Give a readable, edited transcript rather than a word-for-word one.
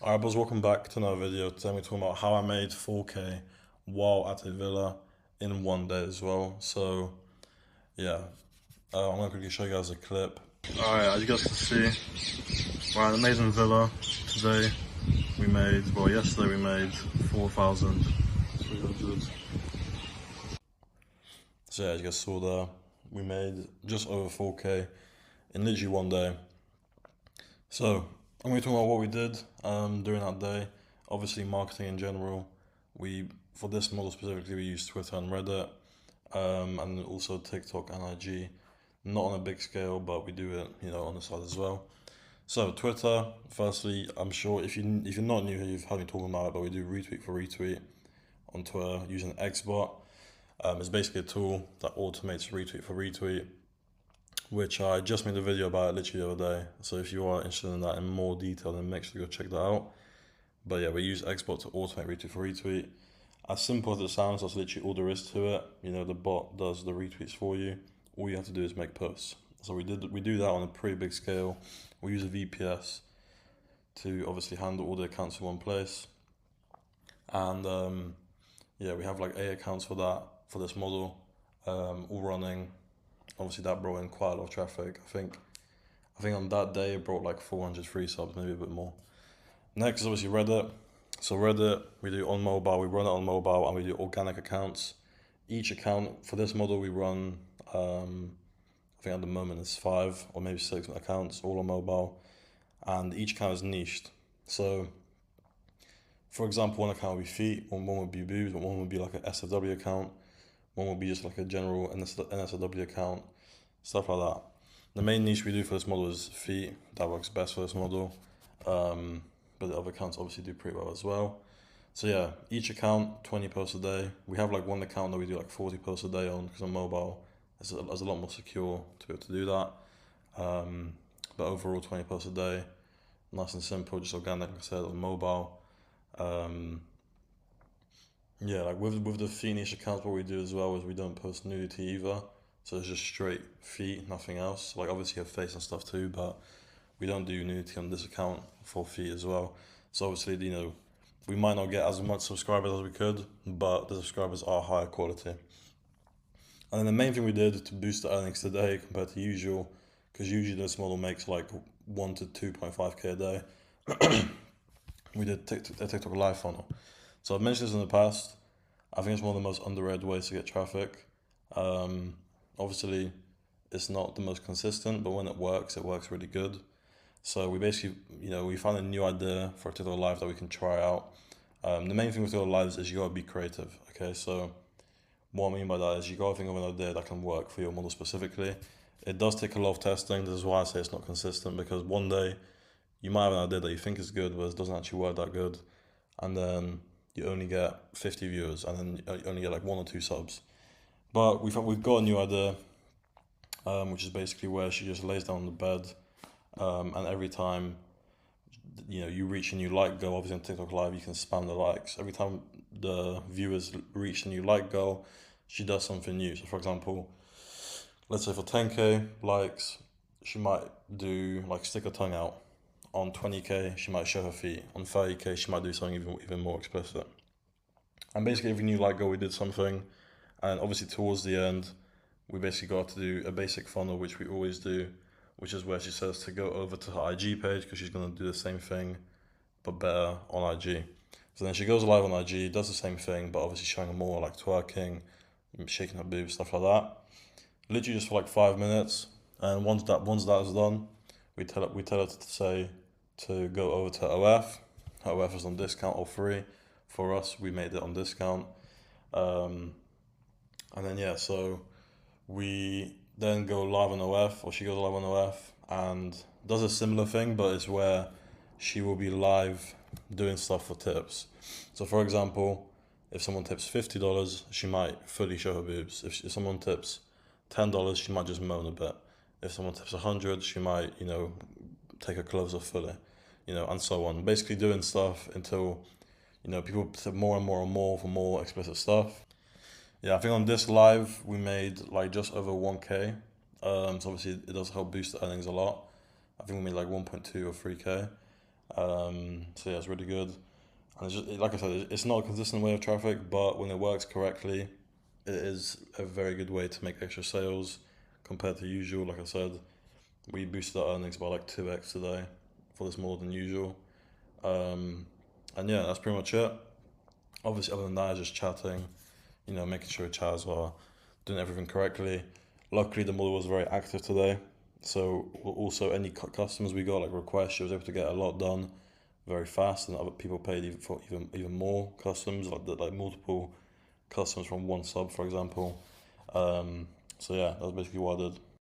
Alright, boys, welcome back to another video. Today we're talking about how I made 4K while at a villa in one day as well. So, yeah, I'm going to quickly show you guys a clip. Alright, as you guys can see, we're at an amazing villa. Today yesterday we made 4,300. So yeah, as you guys saw there, we made just over 4K in literally one day. So, I'm going to talk about what we did during that day. Obviously, marketing in general. For this model specifically, we use Twitter and Reddit, and also TikTok and IG. Not on a big scale, but we do it, on the side as well. So Twitter, firstly, I'm sure if you're not new here, you've heard me talking about it, but we do retweet for retweet on Twitter using XBot. It's basically a tool that automates retweet for retweet, which I just made a video about literally the other day. So if you are interested in that in more detail, then make sure you go check that out. But yeah, we use XBot to automate retweet for retweet. As simple as it sounds, that's literally all there is to it. The bot does the retweets for you. All you have to do is make posts. So we do that on a pretty big scale. We use a VPS to obviously handle all the accounts in one place. And yeah, we have like 8 accounts for this model, all running. Obviously that brought in quite a lot of traffic. I think on that day it brought like 400 free subs, maybe a bit more. Next is obviously Reddit. So Reddit, we do on mobile, we run it on mobile, and we do organic accounts. Each account, for this model we run, I think at the moment it's 5 or maybe 6 accounts, all on mobile. And each account is niched. So, for example, one account would be feet, one would be boobs, one would be like an SFW account, one would be just like a general NSFW account, stuff like that. The main niche we do for this model is feet. That works best for this model. But the other accounts obviously do pretty well as well. So yeah, each account, 20 posts a day. We have like one account that we do like 40 posts a day on, because on mobile, it's a lot more secure to be able to do that. But overall, 20 posts a day, nice and simple, just organic, like I said, on mobile. Yeah, like with the feet niche accounts, what we do as well is we don't post nudity either. So it's just straight feet, nothing else. Like obviously you have face and stuff too, but we don't do nudity on this account for feet as well. So obviously, we might not get as much subscribers as we could, but the subscribers are higher quality. And then the main thing we did to boost the earnings today compared to usual, because usually this model makes like 1 to 2.5K a day, we did a TikTok live funnel. So I've mentioned this in the past. I think it's one of the most underrated ways to get traffic. Obviously, it's not the most consistent, but when it works really good. So we basically, we found a new idea for a TikTok live that we can try out. The main thing with TikTok lives is you gotta be creative. Okay, so what I mean by that is you gotta think of an idea that can work for your model specifically. It does take a lot of testing. This is why I say it's not consistent, because one day you might have an idea that you think is good, but it doesn't actually work that good, and then you only get 50 viewers, and then you only get like 1 or 2 subs. But we've got a new idea, which is basically where she just lays down on the bed, and every time you reach a new like goal, obviously on TikTok Live you can spam the likes. Every time the viewers reach a new like goal, she does something new. So for example, let's say for 10K likes, she might do like stick her tongue out. On 20K, she might show her feet. On 30K, she might do something even more explicit. And basically every new like goal we did something, and obviously towards the end, we basically got to do a basic funnel, which we always do, which is where she says to go over to her IG page, because she's going to do the same thing, but better on IG. So then she goes live on IG, does the same thing, but obviously showing more like twerking, shaking her boobs, stuff like that. Literally just for like 5 minutes. And once that is done, we tell her to say to go over to OF. Her OF is on discount or free. For us, we made it on discount. And then yeah, so we then go live on OF, or she goes live on OF and does a similar thing, but it's where she will be live doing stuff for tips. So for example, if someone tips $50, she might fully show her boobs. If someone tips $10, she might just moan a bit. If someone tips 100, she might, take her clothes off fully, and so on. Basically doing stuff until, people tip more and more and more for more explicit stuff. Yeah, I think on this live we made like just over 1K. So obviously it does help boost the earnings a lot. I think we made like 1.2 or 3K. So yeah, it's really good. And it's just, like I said, it's not a consistent way of traffic, but when it works correctly, it is a very good way to make extra sales compared to usual. Like I said, we boosted our earnings by like 2x today for this more than usual. Um, and yeah, that's pretty much it. Obviously, other than that, just chatting, making sure chats are doing everything correctly. Luckily, the model was very active today. So also any customers we got, like requests, she was able to get a lot done very fast, and other people paid even for even more customs, like multiple customers from one sub, for example. So yeah, that's basically what I did.